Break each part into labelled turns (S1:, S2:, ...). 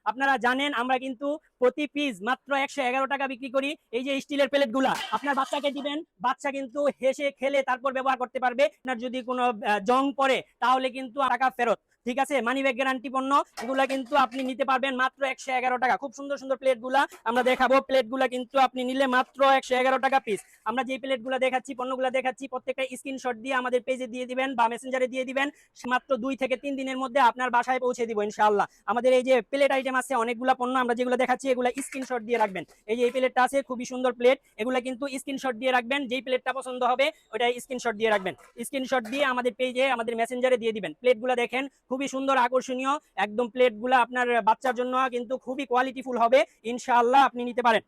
S1: আপনারা জানেন আমরা কিন্তু প্রতি পিস মাত্র 111 টাকা বিক্রি করি। এই যে স্টিলের প্লেটগুলা আপনার বাচ্চাকে দিবেন, বাচ্চা কিন্তু হেসে খেলে তারপর ব্যবহার করতে পারবে। আপনার যদি কোনো জং পড়ে তাহলে কিন্তু টাকা ফেরত। ঠিক আছে, মানি ব্যাগ গ্যারান্টি পণ্য, এগুলা কিন্তু আপনি নিতে পারবেন মাত্র 111 টাকা। খুব সুন্দর সুন্দর প্লেটগুলা আমরা দেখাবো। প্লেটগুলা কিন্তু আপনি নিলে মাত্র 111 টাকা পিস। আমরা যে প্লেটগুলা দেখাচ্ছি, পণ্যগুলা দেখাচ্ছি, প্রত্যেকটা স্ক্রিনশট দিয়ে আমাদের পেজে দিয়ে দিবেন বা মেসেঞ্জারে দিয়ে দিবেন। মাত্র 2 থেকে 3 দিনের মধ্যে আপনার বাসায় পৌঁছে দিব ইনশাআল্লাহ। আমাদের এই যে প্লেট আইটেম আছে অনেকগুলা পণ্য, আমরা যেগুলো দেখাচ্ছি এগুলা স্ক্রিনশট দিয়ে রাখবেন। এই যে এই প্লেটটা আছে খুবই সুন্দর প্লেট, এগুলা কিন্তু স্ক্রিনশট দিয়ে রাখবেন। যেই প্লেটটা পছন্দ হবে ওটা স্ক্রিনশট দিয়ে রাখবেন। স্ক্রিনশট দিয়ে আমাদের পেজে আমাদের মেসেঞ্জারে দিয়ে দিবেন। প্লেটগুলা দেখেন খুবই সুন্দর আকর্ষণীয়, একদম প্লেটগুলা আপনার বাচ্চার জন্য কিন্তু খুবই কোয়ালিটিফুল হবে ইনশাআল্লাহ, আপনি নিতে পারেন।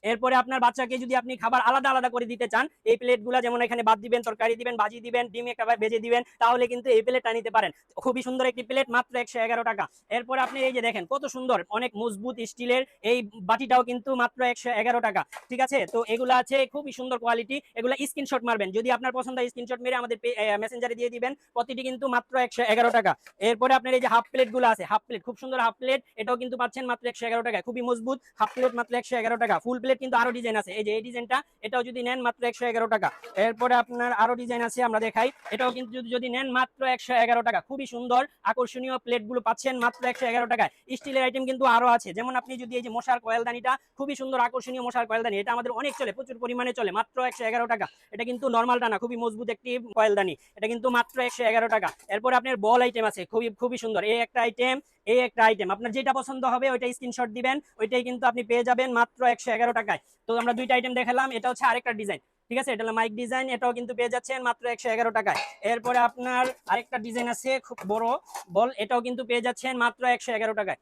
S1: এরপরে আপনার বাচ্চাকে যদি আপনি খাবার আলাদা আলাদা করে দিতে চান, এই প্লেটগুলো যেমন এখানে ভাত দিবেন, তরকারি দিবেন, ভাজি দিবেন, ডিম একটা ভেজে দিবেন, তাহলে কিন্তু এই প্লেটটা নিতে পারেন। খুবই সুন্দর একটি প্লেট, মাত্র 111 টাকা। এরপরে আপনি এই যে দেখেন কত সুন্দর অনেক মজবুত স্টিলের এই বাটিটাও কিন্তু মাত্র 111 টাকা। ঠিক আছে, তো এগুলো আছে খুবই সুন্দর কোয়ালিটি, এগুলো স্ক্রিনশট মারবেন। যদি আপনার পছন্দ স্ক্রিনশট মেরে আমাদের মেসেঞ্জারে দিয়ে দিবেন। প্রতিটি কিন্তু মাত্র 111 টাকা। এরপরে আপনার এই যে হাফ প্লেটগুলো আছে, হাফ প্লেট খুব সুন্দর হাফ প্লেট, এটাও কিন্তু পাচ্ছেন মাত্র 111 টাকা। খুবই মজবুত হাফ প্লেট, মাত্র 111 টাকা। ফুল প্লেট কিন্তু আরো ডিজাইন আছে, এই যে এই ডিজাইনটা, এটাও যদি নেন মাত্র 111 টাকা। এরপরে আপনার আরো ডিজাইন আছে আমরা দেখাই, এটাও কিন্তু যদি নেন মাত্র 111 টাকা। খুবই সুন্দর আকর্ষণীয় প্লেটগুলো পাচ্ছেন মাত্র 111 টাকায়। স্টিলের আইটেম কিন্তু আরো আছে, যেমন আপনি যদি এই যে মশার কয়েলদানিটা, খুবই সুন্দর আকর্ষণীয় মশার কয়েলদানি, এটা আমাদের অনেক চলে, প্রচুর পরিমাণে চলে, মাত্র 111 টাকা। এটা কিন্তু নর্মালটা না, খুবই মজবুত একটি কয়েলদানি, এটা কিন্তু মাত্র 111 টাকা। এরপরে আপনার বল আইটেম আছে খুবই খুবই সুন্দর, এই একটা আইটেম, এই একটা আইটেম, আপনার যেটা পছন্দ হবে ওইটা স্ক্রিনশট দিবেন, ওইটাই কিন্তু আপনি পেয়ে যাবেন মাত্র 111 টাকায়। তো আমরা দুইটা আইটেম দেখালাম, এটা হচ্ছে আরেকটা ডিজাইন। ঠিক আছে, এটা হলো মাইক ডিজাইন, এটাও কিন্তু পেয়ে যাচ্ছেন মাত্র 111 টাকায়। এরপরে আপনার আরেকটা ডিজাইন আছে খুব বড় বল, এটাও কিন্তু পেয়ে যাচ্ছেন মাত্র 111 টাকায়।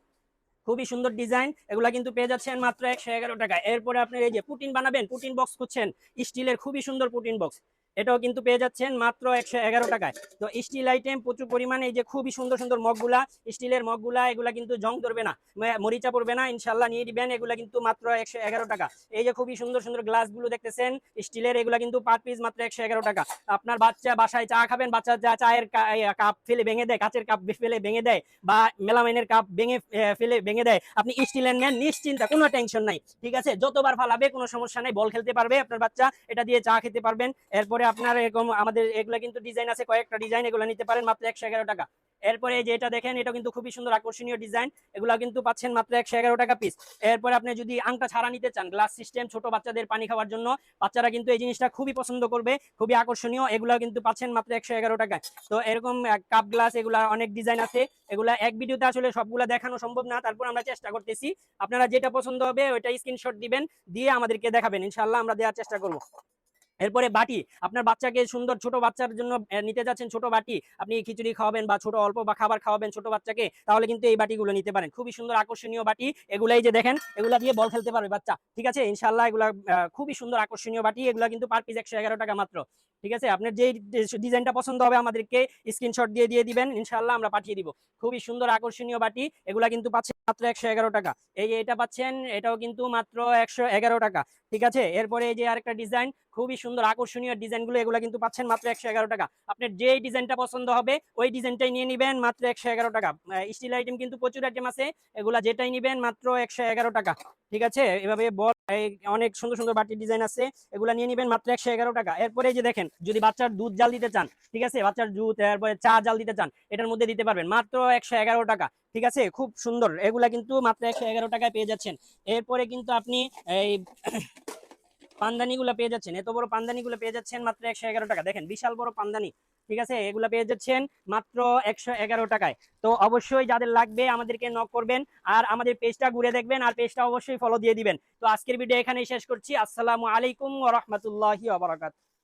S1: খুবই সুন্দর ডিজাইন, এগুলা কিন্তু পেয়ে যাচ্ছেন মাত্র 111 টাকায়। এরপরে আপনার এই যে পুটিন বানাবেন, পুটিন বক্স খুঁজছেন, স্টিলের খুবই সুন্দর পুটিন বক্স, এটাও কিন্তু পেয়ে যাচ্ছেন মাত্র 111 টাকায়। তো স্টিল আইটেম প্রচুর পরিমাণে, এই যে খুবই সুন্দর সুন্দর মগগুলা, স্টিলের মগগুলা, এগুলা কিন্তু জং ধরবে না, মরিচা পড়বে না ইনশাল্লাহ, নিয়ে দিবেন। এগুলা কিন্তু মাত্র 111 টাকা। এই যে খুবই সুন্দর সুন্দর গ্লাসগুলো দেখতেছেন স্টিলের, এগুলা কিন্তু পার পিস মাত্র 111 টাকা। আপনার বাচ্চা বাসায় চা খাবেন, বাচ্চা যা চায়ের কাপ ফেলে ভেঙে দেয়, কাচের কাপ ফেলে ভেঙে দেয়, বা মেলামাইনের কাপ ভেঙে ফেলে ভেঙে দেয়, আপনি স্টিলের নেন, নিশ্চিন্তা, কোনো টেনশন নাই। ঠিক আছে, যতবার ফালাবে কোনো সমস্যা নাই, বল খেলতে পারবে আপনার বাচ্চা, এটা দিয়ে চা খেতে পারবেন। এরপরে আপনার এরকম আমাদের এগুলো কিন্তু ডিজাইন আছে কয়েকটা ডিজাইন, এগুলো নিতে পারেন মাত্র 111 টাকা। এরপরে যে এটা দেখেন, এটা কিন্তু খুবই সুন্দর আকর্ষণীয় ডিজাইন, এগুলো কিন্তু পাচ্ছেন মাত্র 111 টাকা পিস। এরপরে আপনি যদি আংটা ছাড়া নিতে চান, গ্লাস সিস্টেম, ছোট বাচ্চাদের পানি খাওয়ার জন্য, বাচ্চারা কিন্তু এই জিনিসটা খুবই পছন্দ করবে, খুবই আকর্ষণীয়, এগুলো কিন্তু পাচ্ছেন মাত্র 111 টাকায়। তো এরকম কাপ গ্লাস, এগুলা অনেক ডিজাইন আছে, এগুলা এক ভিডিওতে আসলে সবগুলা দেখানো সম্ভব না, তারপর আমরা চেষ্টা করতেছি। আপনারা যেটা পছন্দ হবে ওইটা স্ক্রিনশট দিবেন, দিয়ে আমাদেরকে দেখাবেন, ইনশাআল্লাহ আমরা দেওয়ার চেষ্টা করব। এরপরে বাটি, আপনার বাচ্চাকে সুন্দর, ছোট বাচ্চার জন্য নিতে যাচ্ছেন ছোট বাটি, আপনি খিচুড়ি খাওয়াবেন বা ছোট অল্প বা খাবার খাওয়াবেন ছোট বাচ্চাকে, তাহলে কিন্তু এই বাটিগুলো নিতে পারেন। খুবই সুন্দর আকর্ষণীয় বাটি, এগুলাই যে দেখেন, এগুলা দিয়ে বল খেলতে পারবে বাচ্চা। ঠিক আছে, ইনশাআল্লাহ এগুলা খুবই সুন্দর আকর্ষণীয় বাটি, এগুলা কিন্তু পার পিস 111 টাকা মাত্র। ঠিক আছে, আপনার যেই ডিজাইনটা পছন্দ হবে আমাদেরকে স্ক্রিনশট দিয়ে দিয়ে দিবেন, ইনশাআল্লাহ আমরা পাঠিয়ে দিব। খুবই সুন্দর আকর্ষণীয় বাটি, এগুলা কিন্তু পাচ্ছেন মাত্র 111 টাকা। এই যে এটা পাচ্ছেন, এটাও কিন্তু মাত্র 111 টাকা। ঠিক আছে, এরপরে এই যে আরেকটা ডিজাইন, খুবই সুন্দর আকর্ষণীয় ডিজাইনগুলো, এগুলো কিন্তু পাচ্ছেন মাত্র 111 টাকা। আপনার যেই ডিজাইনটা পছন্দ হবে ওই ডিজাইনটাই নিয়ে নেবেন মাত্র 111 টাকা। স্টিল আইটেম কিন্তু প্রচুর আইটেম আছে, এগুলা যেটাই নেবেন মাত্র 111 টাকা। ঠিক আছে, এভাবে বল অনেক সুন্দর সুন্দর বাটির ডিজাইন আছে, এগুলা নিয়ে নেবেন মাত্র 111 টাকা। এরপরে যে দেখেন, যদি বাচ্চার দুধ জাল দিতে চান, ঠিক আছে, বাচ্চার দুধ, এরপরে চা জাল দিতে চান, এটার মধ্যে দিতে পারবেন মাত্র 111 টাকা। ঠিক আছে, খুব সুন্দর, এগুলা কিন্তু মাত্র 111 টাকায় পেয়ে যাচ্ছেন। এরপরে কিন্তু আপনি এই পান্দানিগুলো পেয়ে যাচ্ছেন, এত বড় পান্দানিগুলো পেয়ে যাচ্ছেন মাত্র 111 টাকা। দেখেন বিশাল বড় পান্দানি, ঠিক আছে, এগুলো পেয়ে যাচ্ছেন মাত্র 111 টাকায়। তো অবশ্যই যাদের লাগবে আমাদেরকে নক করবেন, আর আমাদের পেজটা ঘুরে দেখবেন, আর পেজটা অবশ্যই ফলো দিয়ে দিবেন। তো আজকের ভিডিও এখানেই শেষ করছি। আসসালামু আলাইকুম ওয়া রাহমাতুল্লাহি ওয়া বারাকাতুহু।